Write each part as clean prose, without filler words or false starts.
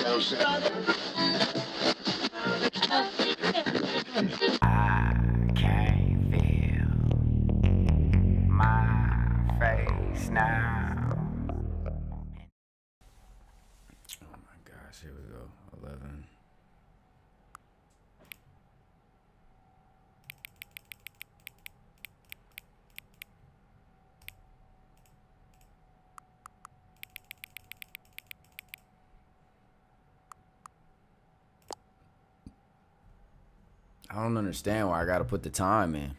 I can't feel my face now. Oh my gosh, here we go. 11. I don't understand why I gotta put the time in.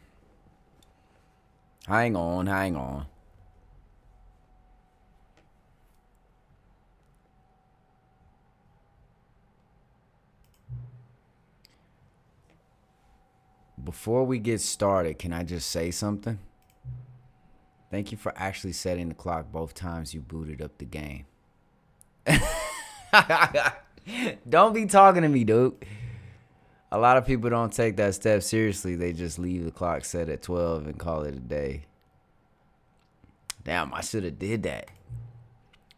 Hang on. Before we get started, can I just say something? Thank you for actually setting the clock both times you booted up the game. Don't be talking to me, dude. A lot of people don't take that step seriously. They just leave the clock set at 12 and call it a day. Damn, I should have did that.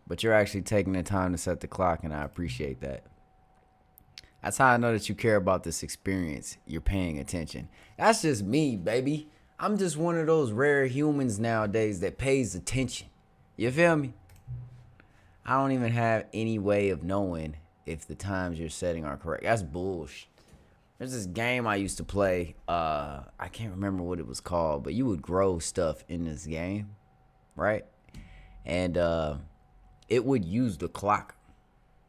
But you're actually taking the time to set the clock, and I appreciate that. That's how I know that you care about this experience. You're paying attention. That's just me, baby. I'm just one of those rare humans nowadays that pays attention. You feel me? I don't even have any way of knowing if the times you're setting are correct. That's bullshit. There's this game I used to play. I can't remember what it was called, but you would grow stuff in this game, right? And it would use the clock,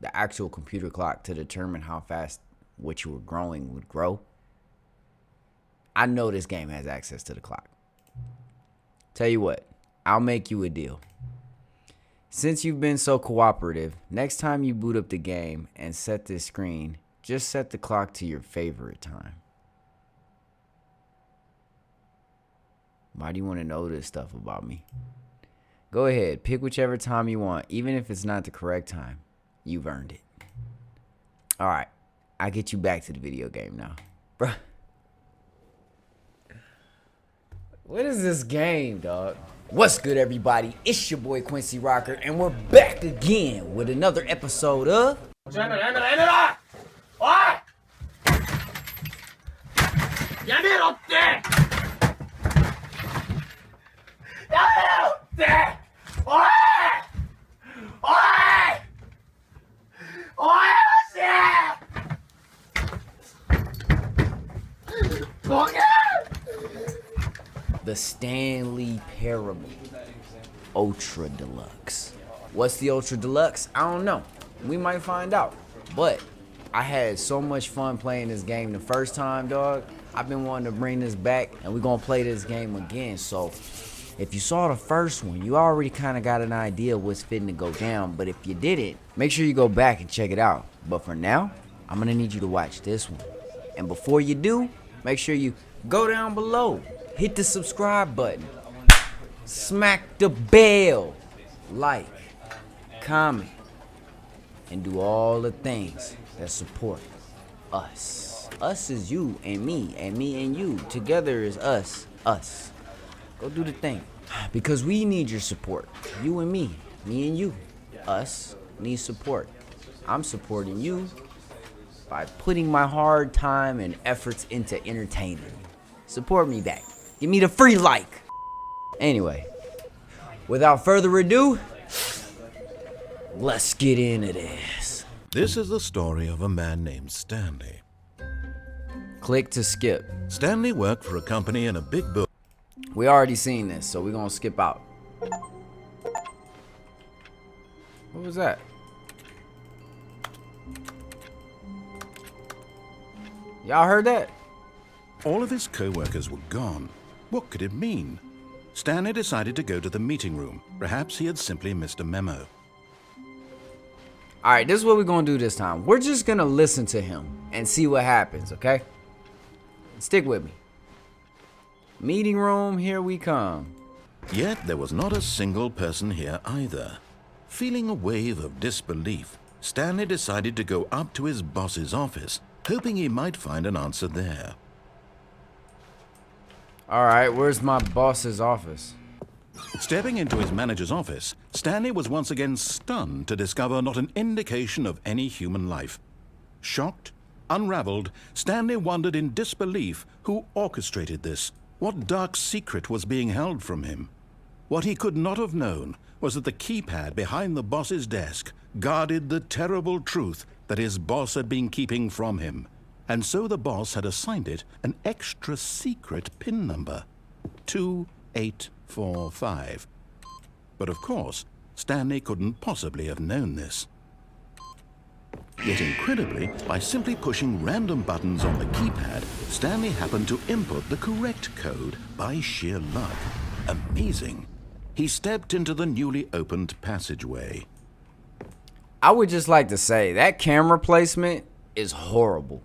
the actual computer clock, to determine how fast what you were growing would grow. I know this game has access to the clock. Tell you what, I'll make you a deal. Since you've been so cooperative, next time you boot up the game and set this screen, just set the clock to your favorite time. Why do you want to know this stuff about me? Go ahead, pick whichever time you want, even if it's not the correct time. You've earned it. All right, I'll get you back to the video game now. Bruh. What is this game, dog? What's good, everybody? It's your boy Quincy Rocker, and we're back again with another episode of... The Stanley Parable Ultra Deluxe. What's the Ultra Deluxe? I don't know. We might find out. But I had so much fun playing this game the first time, dog. I've been wanting to bring this back, and we're gonna play this game again. So if you saw the first one, you already kind of got an idea of what's fitting to go down. But if you didn't, make sure you go back and check it out. But for now, I'm gonna need you to watch this one. And before you do, make sure you go down below, hit the subscribe button, smack the bell, like, comment, and do all the things that support us. Us is you and me and you. Together is us. Go do the thing. Because we need your support. You and me and you. Us need support. I'm supporting you by putting my hard time and efforts into entertaining you. Support me back. Give me the free like. Anyway, without further ado, let's get into this. This is the story of a man named Stanley. Click to skip. Stanley worked for a company in a big building. We already seen this, so we're gonna skip out. What was that? Y'all heard that? All of his co-workers were gone. What could it mean? Stanley decided to go to the meeting room. Perhaps he had simply missed a memo. Alright, this is what we're gonna do this time. We're just gonna listen to him and see what happens, okay? Stick with me. Meeting room, here we come. Yet there was not a single person here either. Feeling a wave of disbelief, Stanley decided to go up to his boss's office, hoping he might find an answer there. Alright, where's my boss's office? Stepping into his manager's office, Stanley was once again stunned to discover not an indication of any human life. Shocked, unraveled, Stanley wondered in disbelief who orchestrated this, what dark secret was being held from him. What he could not have known was that the keypad behind the boss's desk guarded the terrible truth that his boss had been keeping from him, and so the boss had assigned it an extra secret PIN number, 2845. But of course, Stanley couldn't possibly have known this. Yet incredibly, by simply pushing random buttons on the keypad, Stanley happened to input the correct code by sheer luck. Amazing. He stepped into the newly opened passageway. I would just like to say that camera placement is horrible.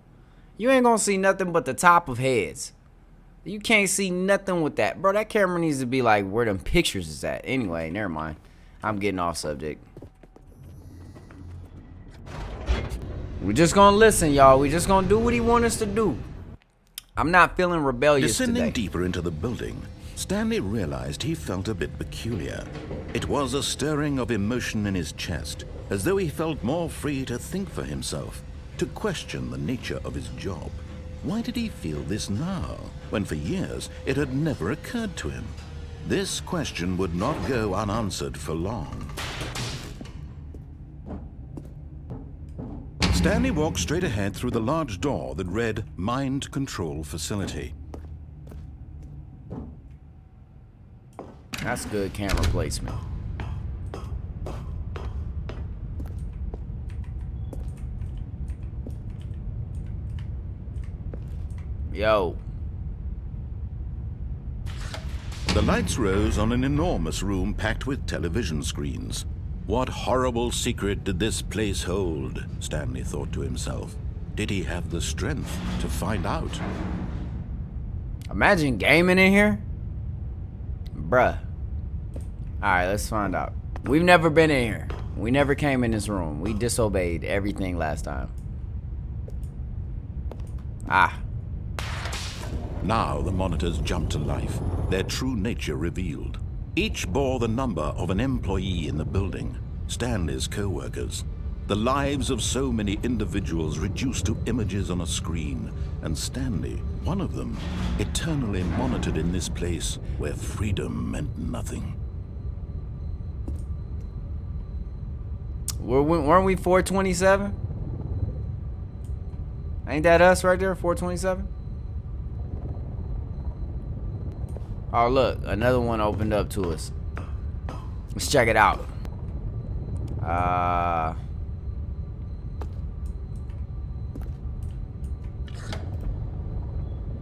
You ain't gonna see nothing but the top of heads. You can't see nothing with that. Bro, that camera needs to be like where them pictures is at. Anyway, never mind. I'm getting off subject. We're just gonna listen, y'all. We're just gonna do what he wants us to do. I'm not feeling rebellious Descending today. deeper into the building, Stanley realized he felt a bit peculiar. It was a stirring of emotion in his chest, as though he felt more free to think for himself, to question the nature of his job. Why did he feel this now, when for years it had never occurred to him? This question would not go unanswered for long. Stanley walked straight ahead through the large door that read Mind Control Facility. That's good camera placement. Yo. The lights rose on an enormous room packed with television screens. What horrible secret did this place hold? Stanley thought to himself. Did he have the strength to find out? Imagine gaming in here. Bruh. Alright, let's find out. We've never been in here. We never came in this room. We disobeyed everything last time. Ah. Now the monitors jumped to life, their true nature revealed. Each bore the number of an employee in the building, Stanley's co-workers. The lives of so many individuals reduced to images on a screen, and Stanley, one of them, eternally monitored in this place where freedom meant nothing. Weren't we 427? Ain't that us right there, 427? Oh, look, another one opened up to us. Let's check it out.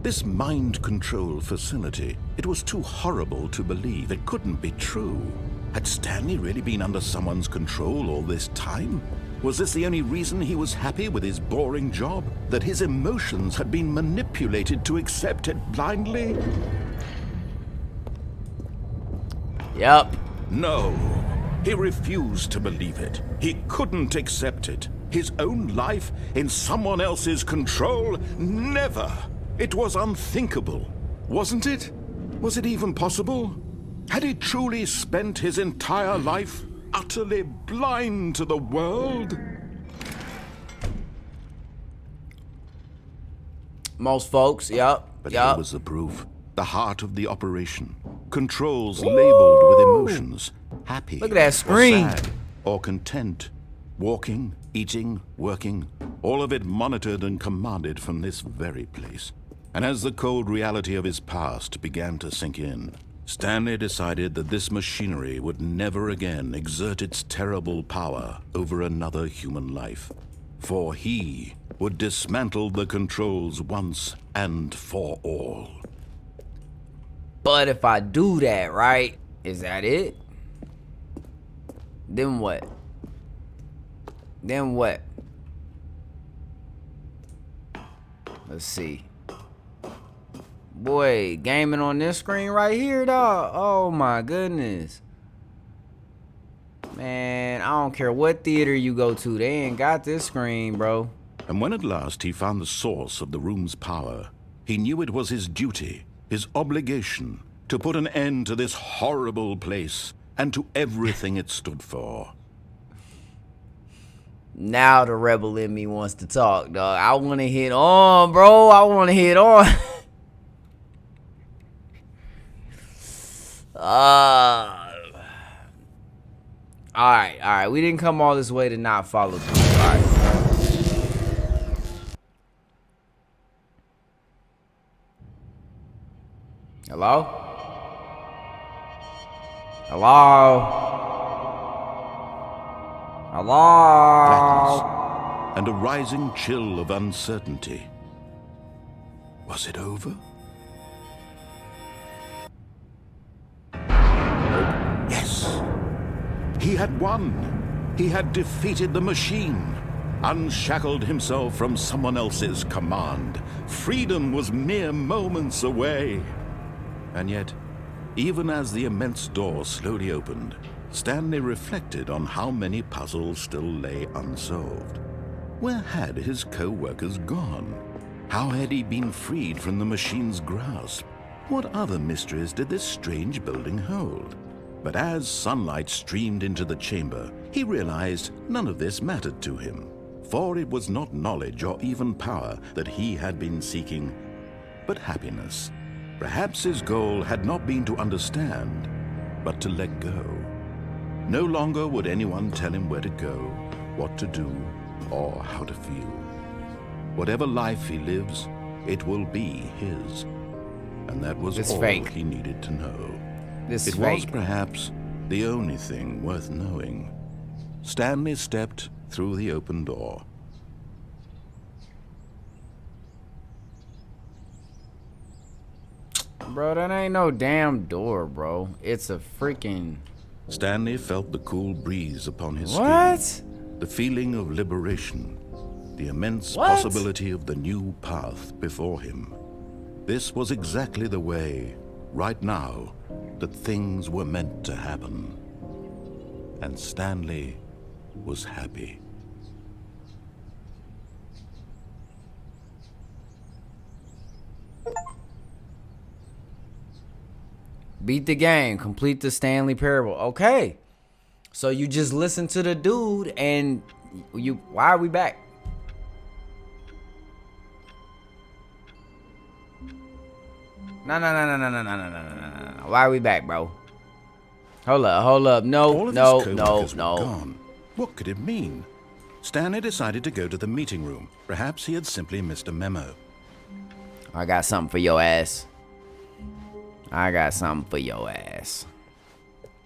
This mind control facility, it was too horrible to believe. It couldn't be true. Had Stanley really been under someone's control all this time? Was this the only reason he was happy with his boring job? That his emotions had been manipulated to accept it blindly? Yep. No, he refused to believe it. He couldn't accept it. His own life in someone else's control? Never! It was unthinkable, wasn't it? Was it even possible? Had he truly spent his entire life utterly blind to the world? Most folks, yep. But yep. here was the proof. The heart of the operation. Controls labeled with emotions. Happy. Look at that screen. Or sad, or content. Walking, eating, working. All of it monitored and commanded from this very place. And as the cold reality of his past began to sink in, Stanley decided that this machinery would never again exert its terrible power over another human life. For he would dismantle the controls once and for all. But if I do that, right, is that it? Then what? Then what? Let's see. Boy, gaming on this screen right here, dog. Oh my goodness. Man, I don't care what theater you go to, they ain't got this screen, bro. And when at last he found the source of the room's power, he knew it was his duty, his obligation, to put an end to this horrible place and to everything it stood for. Now the rebel in me wants to talk, dog. I want to hit on, bro. I want to hit on. All right. We didn't come all this way to not follow through. All right. Hello? Blackness and a rising chill of uncertainty. Was it over? Yes. He had won. He had defeated the machine, unshackled himself from someone else's command. Freedom was mere moments away. And yet, even as the immense door slowly opened, Stanley reflected on how many puzzles still lay unsolved. Where had his co-workers gone? How had he been freed from the machine's grasp? What other mysteries did this strange building hold? But as sunlight streamed into the chamber, he realized none of this mattered to him, for it was not knowledge or even power that he had been seeking, but happiness. Perhaps his goal had not been to understand, but to let go. No longer would anyone tell him where to go, what to do, or how to feel. Whatever life he lives, it will be his. And that was all he needed to know. It was perhaps the only thing worth knowing. Stanley stepped through the open door. Bro, that ain't no damn door, bro. It's a freaking... Stanley felt the cool breeze upon his skin. What? The feeling of liberation. The immense possibility of the new path before him. This was exactly the way, right now, that things were meant to happen. And Stanley was happy. Beat the game. Complete the Stanley Parable. Okay. So you just listen to the dude and you... Why are we back? No. Why are we back, bro? Hold up. No. Gone. What could it mean? Stanley decided to go to the meeting room. Perhaps he had simply missed a memo. I got something for your ass.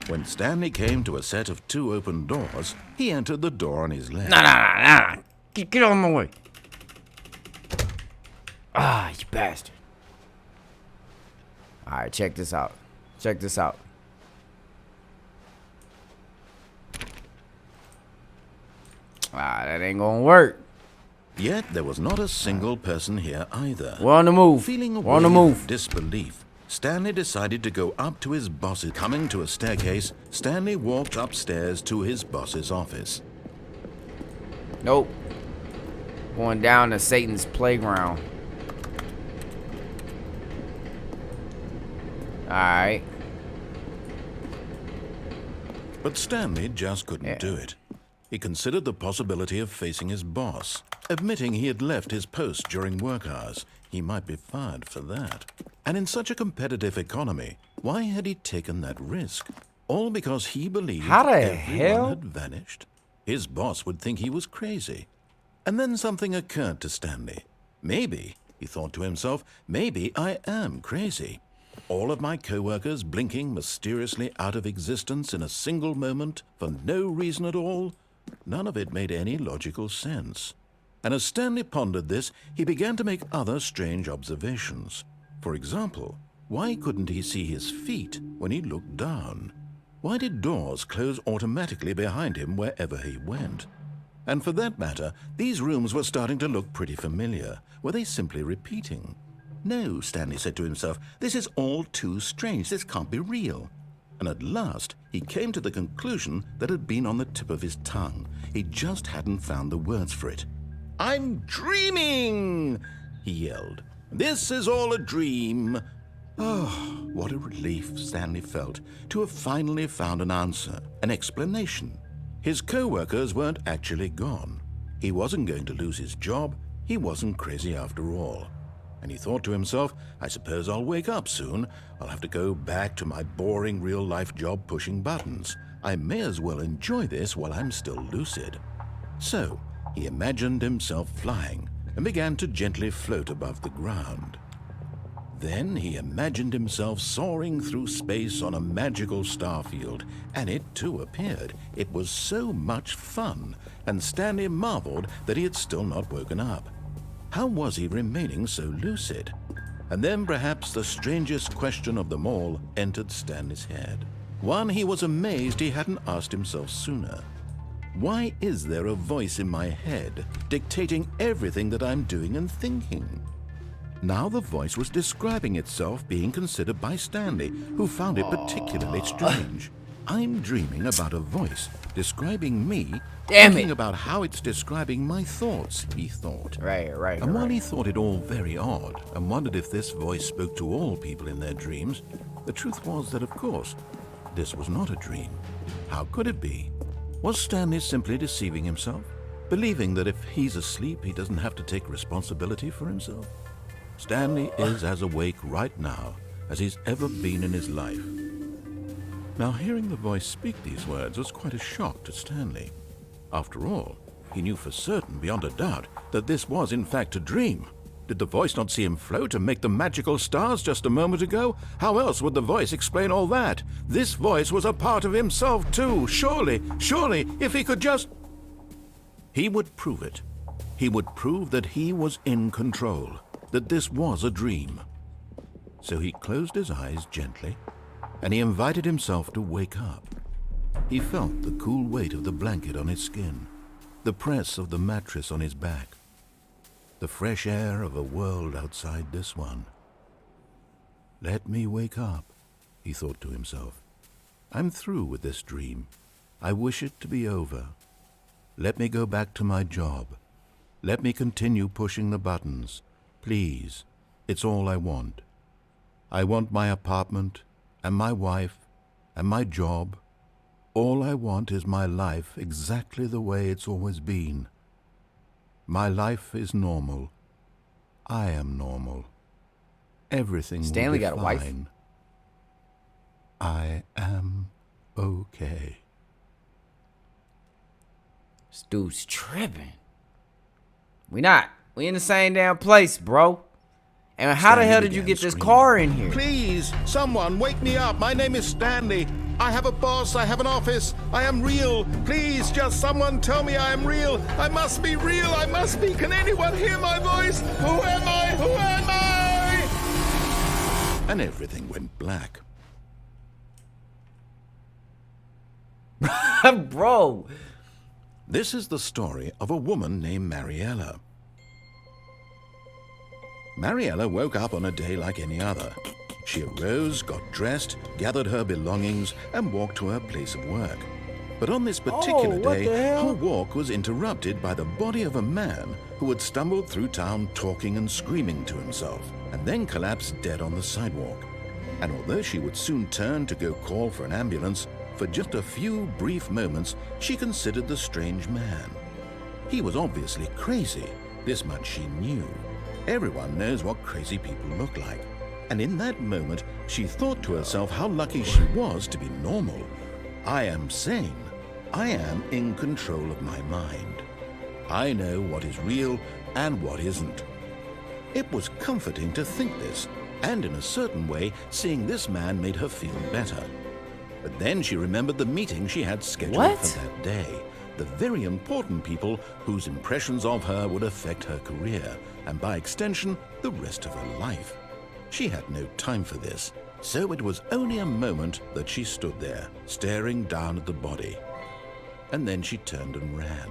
When Stanley came to a set of 2 open doors, he entered the door on his left. No. Get on my way. Ah, you bastard. Alright, check this out. That ain't gonna work. Yet there was not a single person here either. We're on the move. Feeling a wave of disbelief, Stanley decided to go up to his boss's. Coming to a staircase, Stanley walked upstairs to his boss's office. Nope. Going down to Satan's playground. Alright. But Stanley just couldn't do it. He considered the possibility of facing his boss. Admitting he had left his post during work hours, he might be fired for that. And in such a competitive economy, why had he taken that risk? All because he believed everyone had vanished? His boss would think he was crazy. And then something occurred to Stanley. Maybe, he thought to himself, maybe I am crazy. All of my co-workers blinking mysteriously out of existence in a single moment for no reason at all? None of it made any logical sense. And as Stanley pondered this, he began to make other strange observations. For example, why couldn't he see his feet when he looked down? Why did doors close automatically behind him wherever he went? And for that matter, these rooms were starting to look pretty familiar. Were they simply repeating? No, Stanley said to himself, this is all too strange. This can't be real. And at last, he came to the conclusion that had been on the tip of his tongue. He just hadn't found the words for it. "I'm dreaming!" he yelled. "This is all a dream." Oh, what a relief Stanley felt to have finally found an answer, an explanation. His co-workers weren't actually gone. He wasn't going to lose his job. He wasn't crazy after all. And he thought to himself, I suppose I'll wake up soon. I'll have to go back to my boring real-life job pushing buttons. I may as well enjoy this while I'm still lucid. So, he imagined himself flying and began to gently float above the ground. Then he imagined himself soaring through space on a magical starfield, and it too appeared. It was so much fun, and Stanley marveled that he had still not woken up. How was he remaining so lucid? And then perhaps the strangest question of them all entered Stanley's head. One he was amazed he hadn't asked himself sooner. Why is there a voice in my head dictating everything that I'm doing and thinking? Now the voice was describing itself being considered by Stanley, who found it particularly strange. I'm dreaming about a voice describing me, thinking about how it's describing my thoughts, he thought. Right. And while he thought it all very odd and wondered if this voice spoke to all people in their dreams, the truth was that, of course, this was not a dream. How could it be? Was Stanley simply deceiving himself, believing that if he's asleep, he doesn't have to take responsibility for himself? Stanley is as awake right now as he's ever been in his life. Now, hearing the voice speak these words was quite a shock to Stanley. After all, he knew for certain, beyond a doubt, that this was in fact a dream. Did the voice not see him float and make the magical stars just a moment ago? How else would the voice explain all that? This voice was a part of himself too. Surely, if he could just... He would prove it. He would prove that he was in control, that this was a dream. So he closed his eyes gently, and he invited himself to wake up. He felt the cool weight of the blanket on his skin, the press of the mattress on his back, the fresh air of a world outside this one. Let me wake up, he thought to himself. I'm through with this dream. I wish it to be over. Let me go back to my job. Let me continue pushing the buttons. Please, it's all I want. I want my apartment and my wife and my job. All I want is my life exactly the way it's always been. My life is normal. I am normal. Everything Stanley will be got a wife? fine. I am okay. This dude's tripping. We in the same damn place, bro. And how the Stanley hell did you began get this screaming. car in here? Please, someone, wake me up. My name is Stanley. I have a boss. I have an office. I am real. Please, just someone tell me I am real. I must be real. I must be. Can anyone hear my voice? Who am I? Who am I? And everything went black. Bro. This is the story of a woman named Mariella. Mariella woke up on a day like any other. She arose, got dressed, gathered her belongings, and walked to her place of work. But on this particular day, her walk was interrupted by the body of a man who had stumbled through town talking and screaming to himself, and then collapsed dead on the sidewalk. And although she would soon turn to go call for an ambulance, for just a few brief moments, she considered the strange man. He was obviously crazy. This much she knew. Everyone knows what crazy people look like. And in that moment, she thought to herself how lucky she was to be normal. I am sane. I am in control of my mind. I know what is real and what isn't. It was comforting to think this, and in a certain way, seeing this man made her feel better. But then she remembered the meeting she had scheduled for that day. The very important people whose impressions of her would affect her career, and by extension, the rest of her life. She had no time for this, so it was only a moment that she stood there, staring down at the body. And then she turned and ran.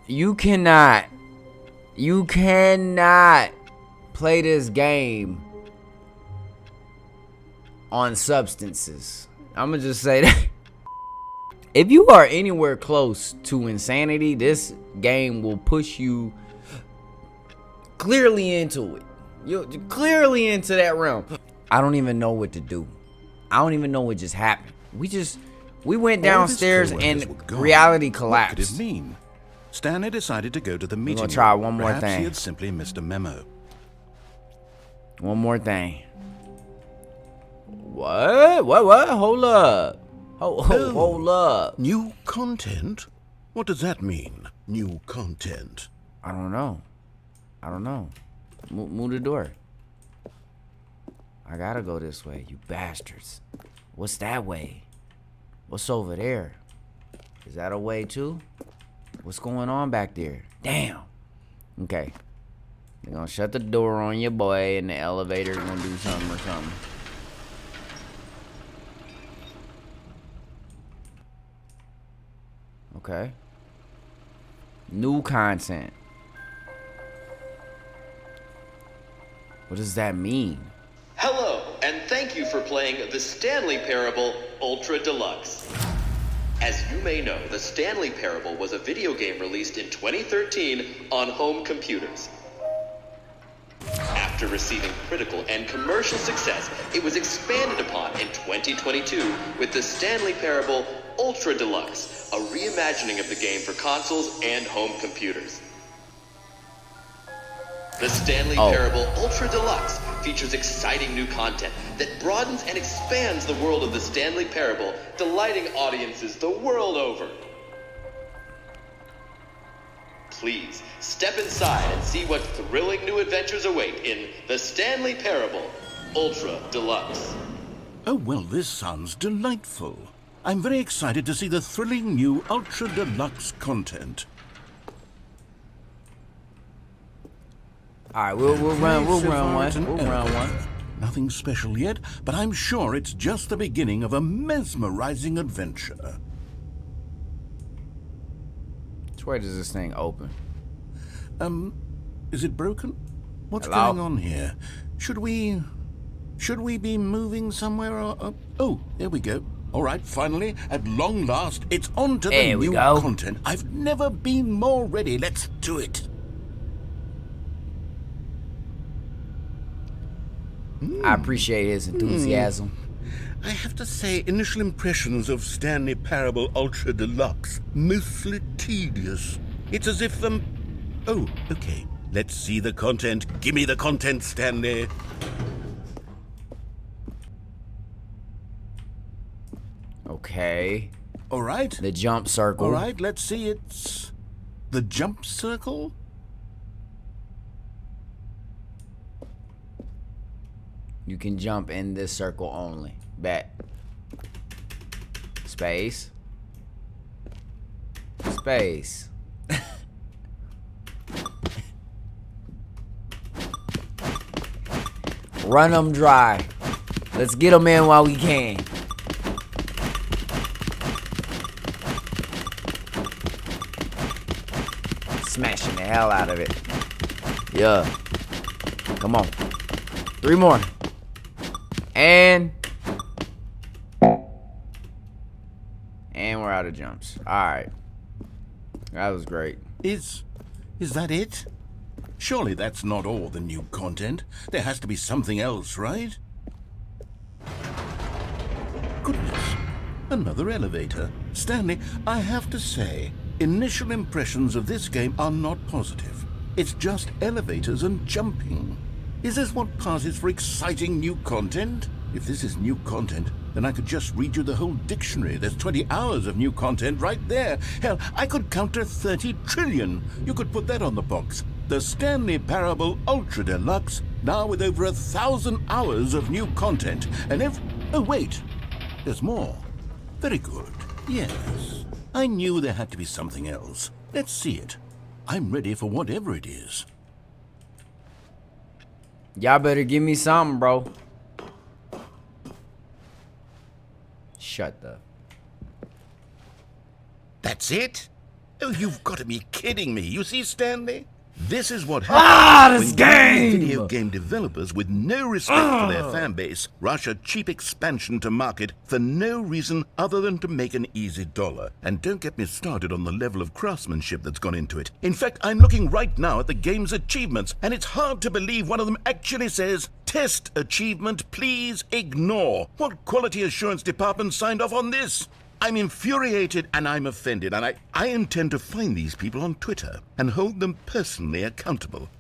You cannot play this game on substances. I'm gonna just say that. If you are anywhere close to insanity, this game will push you clearly into it. You're clearly into that realm. I don't even know what to do. I don't even know what just happened. We went downstairs and reality collapsed. What could it mean? Stanley decided to go to the meeting. We're gonna try one more Perhaps thing. he had simply missed a memo. One more thing. What? Hold up. Hold up. New content? What does that mean, new content? I don't know. Move the door. I gotta go this way, you bastards. What's that way? What's over there? Is that a way too? What's going on back there? Damn. Okay. They're gonna shut the door on your boy and the elevator's gonna do something or something. Okay. New content. What does that mean? Hello, and thank you for playing the Stanley Parable Ultra Deluxe. As you may know, the Stanley Parable was a video game released in 2013 on home computers. After receiving critical and commercial success, it was expanded upon in 2022 with the Stanley Parable Ultra Deluxe, a reimagining of the game for consoles and home computers. The Stanley Parable Ultra Deluxe features exciting new content that broadens and expands the world of the Stanley Parable, delighting audiences the world over. Please, step inside and see what thrilling new adventures await in the Stanley Parable Ultra Deluxe. Oh, well, this sounds delightful. I'm very excited to see the thrilling new Ultra Deluxe content. Alright, we'll run one. Nothing special yet, but I'm sure it's just the beginning of a mesmerizing adventure. Which way does this thing open? Is it broken? What's Hello? going on here? Should we be moving somewhere or... Oh, there we go. All right, finally, at long last, it's on to the There we new go. content. I've never been more ready. Let's do it. I appreciate his enthusiasm. I have to say, initial impressions of Stanley Parable Ultra Deluxe, mostly tedious. It's as if, Oh, okay. Let's see the content. Give me the content, Stanley. Okay. All right. The jump circle. All right, let's see. It's the jump circle. You can jump in this circle only. Bet. Space. Space. Run them dry. Let's get them in while we can. Smashing the hell out of it. Yeah. Come on. 3 more. And we're out of jumps. Alright. That was great. Is that it? Surely that's not all the new content. There has to be something else, right? Goodness. Another elevator. Stanley, I have to say, initial impressions of this game are not positive. It's just elevators and jumping. Is this what passes for exciting new content? If this is new content, then I could just read you the whole dictionary. There's 20 hours of new content right there. Hell, I could count to 30 trillion. You could put that on the box. The Stanley Parable Ultra Deluxe, now with over 1,000 hours of new content. And oh, wait. There's more. Very good. Yes. I knew there had to be something else. Let's see it. I'm ready for whatever it is. Y'all better give me something, bro. Shut the. That's it? Oh, you've got to be kidding me. You see, Stanley? This is what happens this when game! video game developers with no respect for their fan base rush a cheap expansion to market for no reason other than to make an easy dollar. And don't get me started on the level of craftsmanship that's gone into it. In fact, I'm looking right now at the game's achievements, and it's hard to believe one of them actually says, "Test achievement, please ignore." What quality assurance department signed off on this? I'm infuriated and I'm offended, and I intend to find these people on Twitter and hold them personally accountable.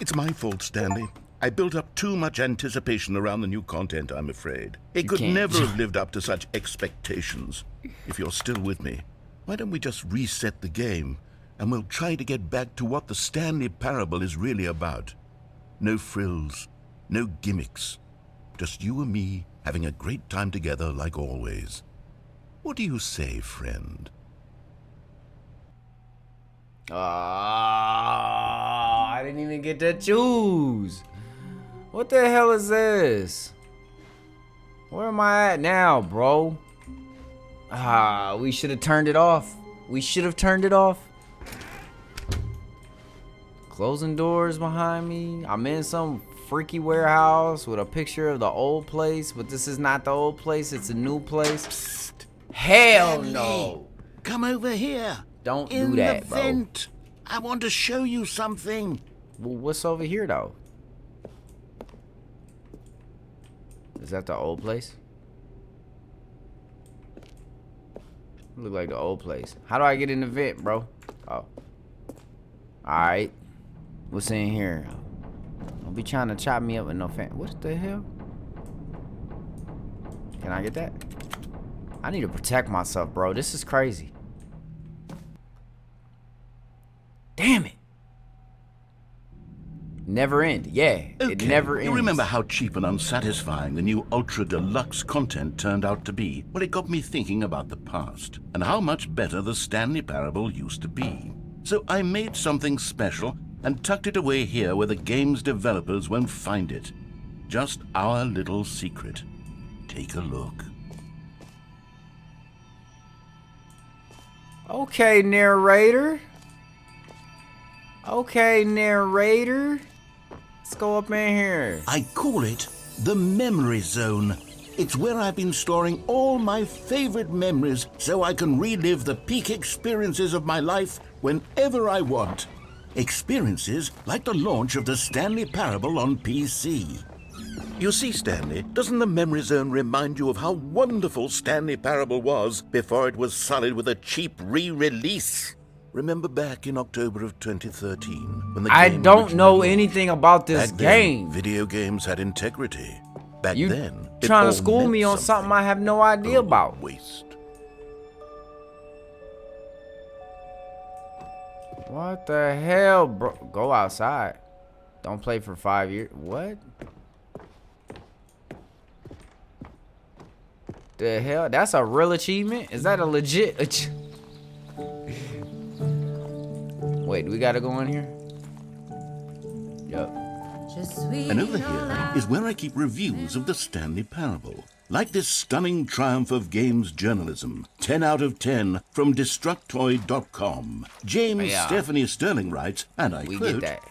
It's my fault, Stanley. I built up too much anticipation around the new content, I'm afraid. It could never have lived up to such expectations. If you're still with me, why don't we just reset the game and we'll try to get back to what the Stanley Parable is really about. No frills, no gimmicks. Just you and me having a great time together like always. What do you say, friend? I didn't even get to choose. What the hell is this? Where am I at now, bro? We should have turned it off. We should have turned it off. Closing doors behind me. I'm in some freaky warehouse with a picture of the old place, but this is not the old place. It's a new place. Psst. Hell no. Come over here. Don't do that, bro. Vent. I want to show you something. Well, what's over here, though? Is that the old place? Look like the old place. How do I get in the vent, bro? Oh. Alright. What's in here? Don't be trying to chop me up with no fan. What the hell? Can I get that? I need to protect myself, bro. This is crazy. Damn it. Never end. Yeah, it never ends. You remember how cheap and unsatisfying the new Ultra Deluxe content turned out to be? Well, it got me thinking about the past and how much better the Stanley Parable used to be. So I made something special and tucked it away here where the game's developers won't find it. Just our little secret. Take a look. Okay, narrator. Okay, narrator. Let's go up in here. I call it the Memory Zone. It's where I've been storing all my favorite memories so I can relive the peak experiences of my life whenever I want. Experiences like the launch of the Stanley Parable on PC. You see, Stanley, doesn't the Memory Zone remind you of how wonderful Stanley Parable was before it was sullied with a cheap re-release? Remember back in October of 2013 when the I game don't know launched? anything about this Back game. Then, video games had integrity. Back You then, it trying all to school meant me on something I have no idea about. Waste. What the hell, bro? Go outside. Don't play for 5 years. What? The hell? That's a real achievement? Is that a legit Wait, do we gotta go in here? Yup. And over here is where I keep reviews of the Stanley Parable. Like this stunning triumph of games journalism, 10 out of 10 from Destructoid.com. James Stephanie Sterling writes, and I We quote, get that.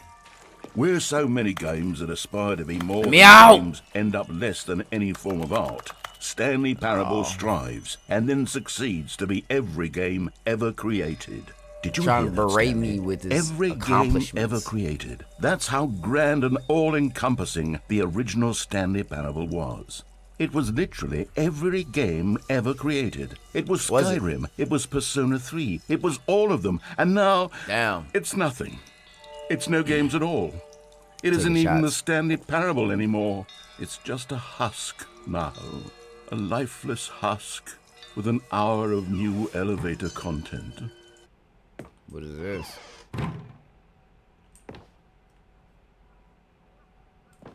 "Where so many games that aspire to be more than Meow. games end up less than any form of art, Stanley Parable strives and then succeeds to be every game ever created." Did you Trying hear to that, berate Stanley? me with his Every game accomplishments. ever created. That's how grand and all-encompassing the original Stanley Parable was. It was literally every game ever created. It was Skyrim. It was Persona 3. It was all of them. And now, Damn. it's nothing. It's no games at all. It isn't even the Stanley Parable anymore. It's just a husk now. A lifeless husk with an hour of new elevator content. What is this?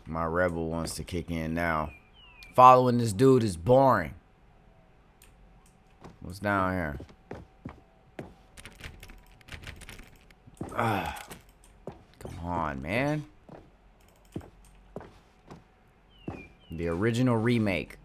My rebel wants to kick in now. Following this dude is boring. What's down here? Come on, man. The original remake.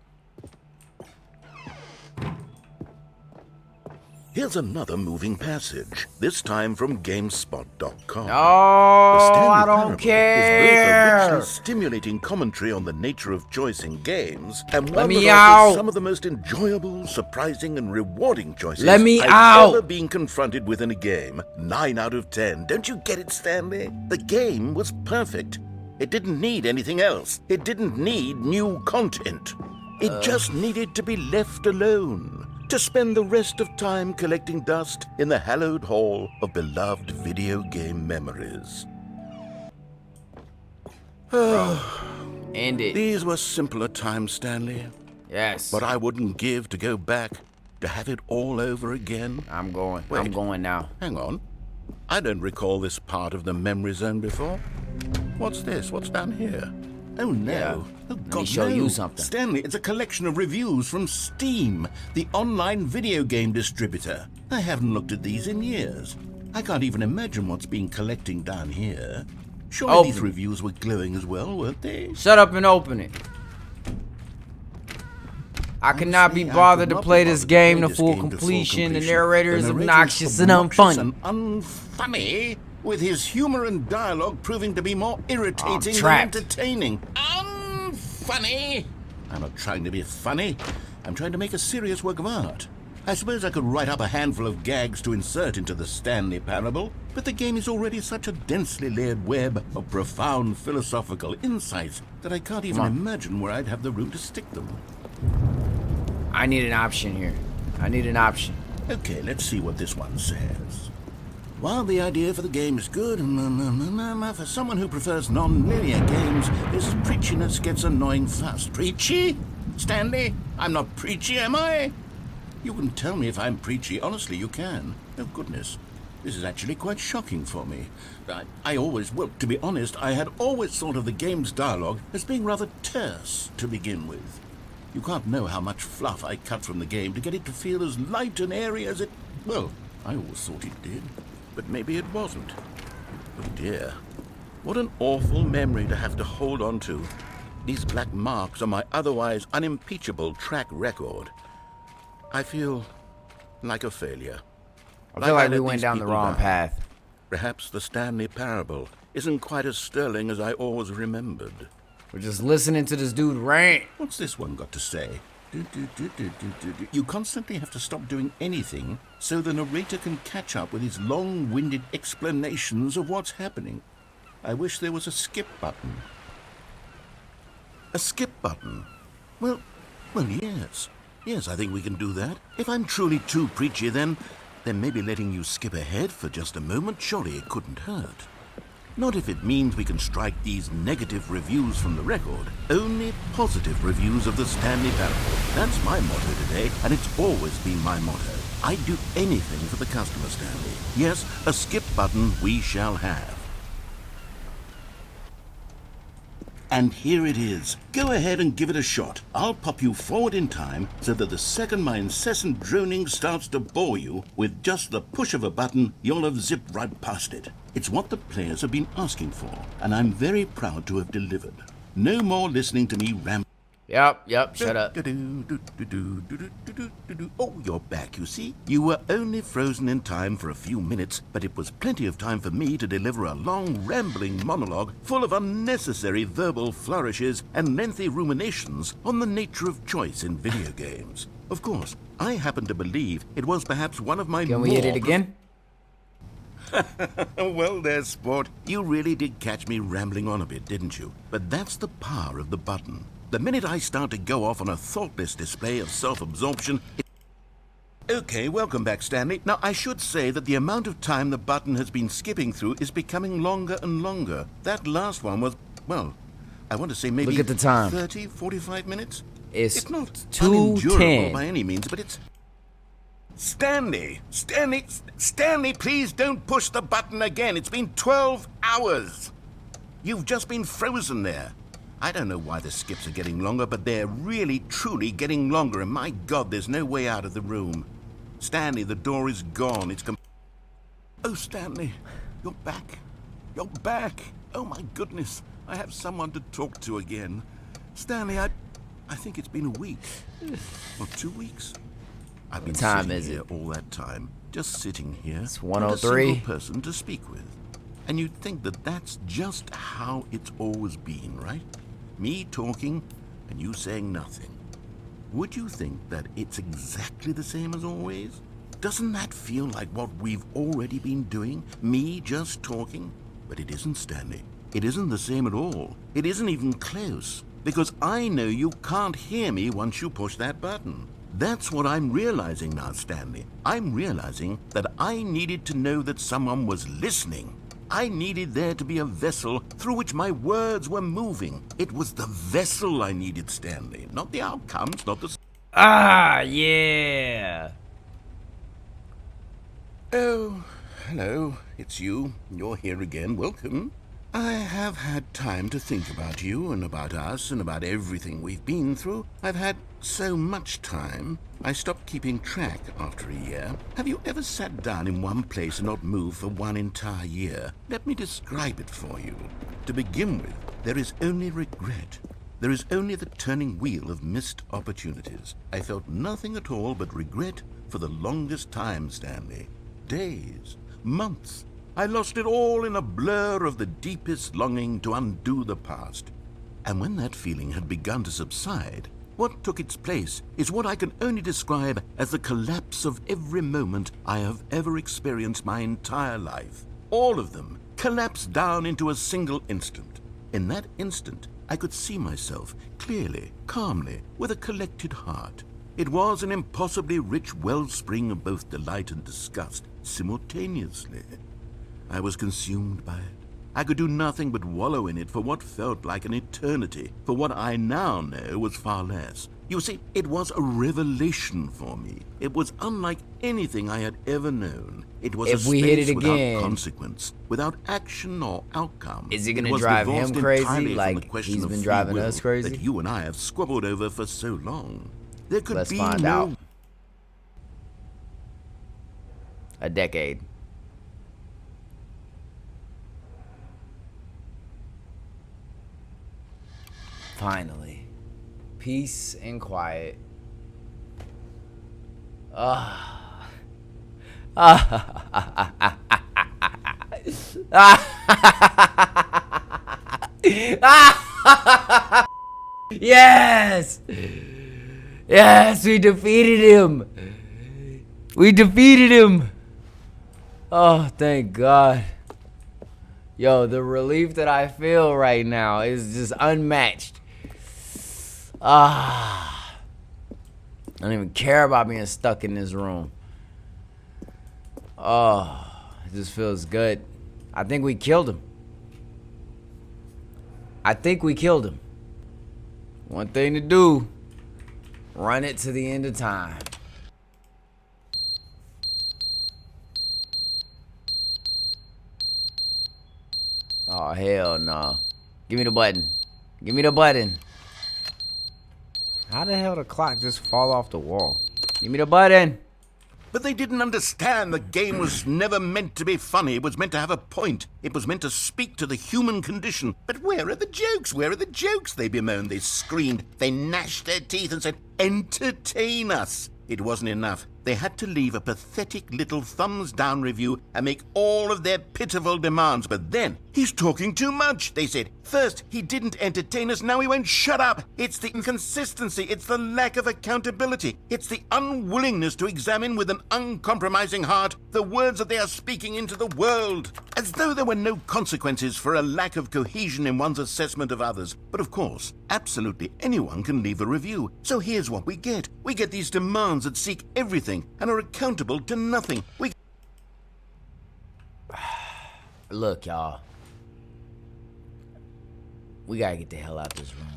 Here's another moving passage, this time from GameSpot.com. Oh, The Stanley I don't Parable care. is both a richly stimulating commentary on the nature of choice in games, and one me that out. offers some of the most enjoyable, surprising, and rewarding choices Let me I've out. ever been confronted with in a game. 9 out of 10. Don't you get it, Stanley? The game was perfect. It didn't need anything else. It didn't need new content. It just needed to be left alone, to spend the rest of time collecting dust in the hallowed hall of beloved video game memories. End it. These were simpler times, Stanley, Yes. but I wouldn't give to go back, to have it all over again. I'm going. Wait. I'm going now. Hang on. I don't recall this part of the memory zone before. What's this? What's down here? Oh, no. Yeah. Oh, Let God, me show no. you something. Stanley, it's a collection of reviews from Steam, the online video game distributor. I haven't looked at these in years. I can't even imagine what's been collecting down here. Surely Open these it. reviews were glowing as well, weren't they? Shut up and open it. I cannot be Honestly, I bothered could to not play be this bothered game play to this full game to completion. The completion. narrator is The narrator's obnoxious and obnoxious unfunny. and unfunny, with his humor and dialogue proving to be more irritating than trapped. entertaining. Unfunny! I'm not trying to be funny. I'm trying to make a serious work of art. I suppose I could write up a handful of gags to insert into the Stanley Parable, but the game is already such a densely layered web of profound philosophical insights that I can't even imagine where I'd have the room to stick them. I need an option here. I need an option. Okay, let's see what this one says. While the idea for the game is good, for someone who prefers non-linear games, this preachiness gets annoying fast. Preachy? Stanley? I'm not preachy, am I? You can tell me if I'm preachy. Honestly, you can. Oh, goodness. This is actually quite shocking for me. Well, to be honest, I had always thought of the game's dialogue as being rather terse to begin with. You can't know how much fluff I cut from the game to get it to feel as light and airy as it... Well, I always thought it did, but maybe it wasn't. Oh dear. What an awful memory to have to hold on to. These black marks on my otherwise unimpeachable track record. I feel like a failure. I feel like we let went these down the people wrong die. path. Perhaps the Stanley Parable isn't quite as sterling as I always remembered. We're just listening to this dude rant. What's this one got to say? You constantly have to stop doing anything so the narrator can catch up with his long-winded explanations of what's happening. I wish there was a skip button. A skip button? Well, yes. Yes, I think we can do that. If I'm truly too preachy, then maybe letting you skip ahead for just a moment, surely it couldn't hurt. Not if it means we can strike these negative reviews from the record. Only positive reviews of the Stanley Parable. That's my motto today, and it's always been my motto. I'd do anything for the customer, Stanley. Yes, a skip button we shall have. And here it is. Go ahead and give it a shot. I'll pop you forward in time so that the second my incessant droning starts to bore you, with just the push of a button, you'll have zipped right past it. It's what the players have been asking for, and I'm very proud to have delivered. No more listening to me ramble. Yep, shut up. Oh, you're back, you see? You were only frozen in time for a few minutes, but it was plenty of time for me to deliver a long, rambling monologue full of unnecessary verbal flourishes and lengthy ruminations on the nature of choice in video games. Of course, I happen to believe it was perhaps one of my Can we hit it again? Well there, sport. You really did catch me rambling on a bit, didn't you? But that's the power of the button. The minute I start to go off on a thoughtless display of self-absorption... Okay, welcome back, Stanley. Now, I should say that the amount of time the button has been skipping through is becoming longer and longer. That last one was, well, I want to say maybe... Look at the time. 30, 45 minutes? It's not 2:10. unendurable by any means, but it's... Stanley, please don't push the button again. It's been 12 hours. You've just been frozen there. I don't know why the skips are getting longer, but they're really, truly getting longer, and my God, there's no way out of the room. Stanley, the door is gone. Oh, Stanley, you're back. You're back. Oh, my goodness. I have someone to talk to again. Stanley, I think it's been a week. Or 2 weeks. I've been What time sitting is here it? all that time, just sitting here. It's Not a 1:03. single person to speak with. And you'd think that that's just how it's always been, right? Me talking and you saying nothing. Would you think that it's exactly the same as always? Doesn't that feel like what we've already been doing? Me just talking? But it isn't, Stanley. It isn't the same at all. It isn't even close. Because I know you can't hear me once you push that button. That's what I'm realizing now, Stanley. I'm realizing that I needed to know that someone was listening. I needed there to be a vessel through which my words were moving. It was the vessel I needed, Stanley. Not the outcomes, not the... Ah, yeah. Oh, hello. It's you. You're here again. Welcome. I have had time to think about you and about us and about everything we've been through. I've had so much time. I stopped keeping track after a year. Have you ever sat down in one place and not moved for one entire year? Let me describe it for you. To begin with, there is only regret. There is only the turning wheel of missed opportunities. I felt nothing at all but regret for the longest time, Stanley. Days, months. I lost it all in a blur of the deepest longing to undo the past. And when that feeling had begun to subside, what took its place is what I can only describe as the collapse of every moment I have ever experienced my entire life. All of them collapsed down into a single instant. In that instant, I could see myself clearly, calmly, with a collected heart. It was an impossibly rich wellspring of both delight and disgust simultaneously. I was consumed by it. I could do nothing but wallow in it for what felt like an eternity, for what I now know was far less. You see, it was a revelation for me. It was unlike anything I had ever known. It was If a we hit space it again, without consequence, without action or outcome. is it gonna was drive him divorced crazy entirely from like the question he's of been free driving will us crazy? that you and I have squabbled over for so long. There could Let's be find no out. A decade. Finally. Peace and quiet. Ah. Yes! Yes, we defeated him! We defeated him! Oh, thank God. Yo, the relief that I feel right now is just unmatched. Ah. I don't even care about being stuck in this room. Oh, it just feels good. I think we killed him. I think we killed him. One thing to do, run it to the end of time. Oh, hell no. Give me the button. Give me the button. How the hell did the clock just fall off the wall? Give me the button. But they didn't understand the game was never meant to be funny. It was meant to have a point. It was meant to speak to the human condition. But where are the jokes? Where are the jokes? They bemoaned, they screamed, they gnashed their teeth and said, entertain us. It wasn't enough. They had to leave a pathetic little thumbs-down review and make all of their pitiful demands. But then, he's talking too much, they said. First, he didn't entertain us, now he won't shut up. It's the inconsistency, it's the lack of accountability. It's the unwillingness to examine with an uncompromising heart the words that they are speaking into the world. As though there were no consequences for a lack of cohesion in one's assessment of others. But of course, absolutely anyone can leave a review. So here's what we get. We get these demands that seek everything and are accountable to nothing. Look, y'all. We gotta get the hell out of this room.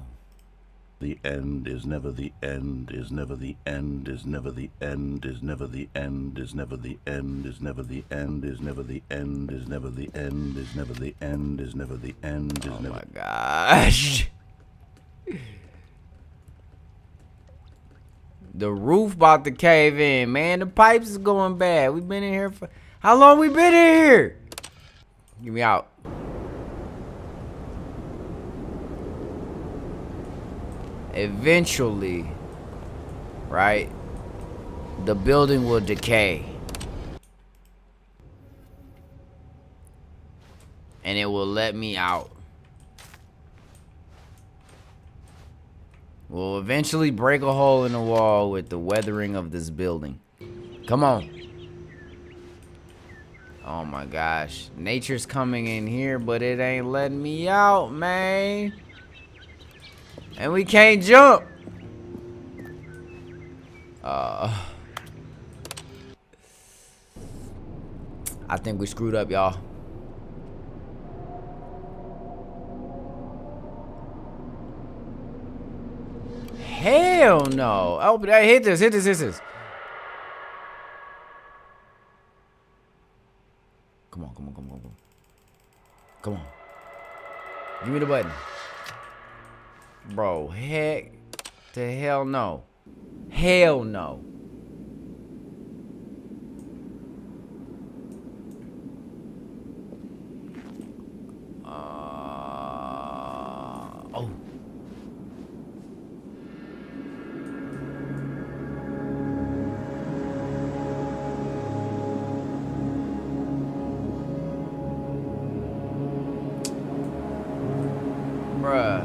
The end is never the end, is never the end, is never the end, is never the end, is never the end, is never the end, is never the end, is never the end, is never the end, is never the end, is never. Oh my gosh. The roof about to cave in, man. The pipes is going bad. We've been in here for... How long we been in here? Get me out. Eventually, right? the building will decay. And it will let me out. We'll eventually break a hole in the wall with the weathering of this building. Come on. Oh my gosh. Nature's coming in here, but it ain't letting me out, man. And we can't jump. I think we screwed up, y'all. Hell no. Oh, but hit this. Come on. Come on. Give me the button. Bro, heck to hell no. Hell no. Oh. Bruh.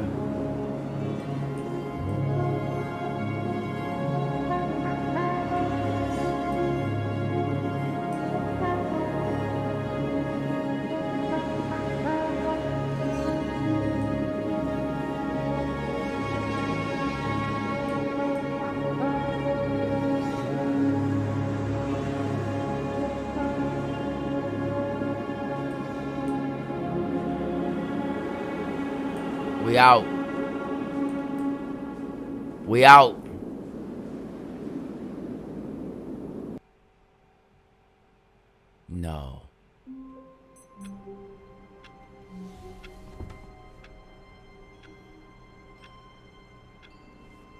We out. We out. No.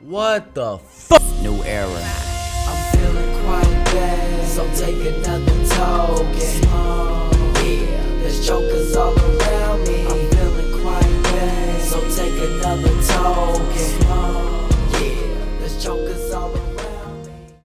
What the fuck? New era. I'm feeling quite bad, so take another token. Yeah, there's jokers all around me. I'm feeling quite bad, so take another token. Yeah, there's jokers all around me.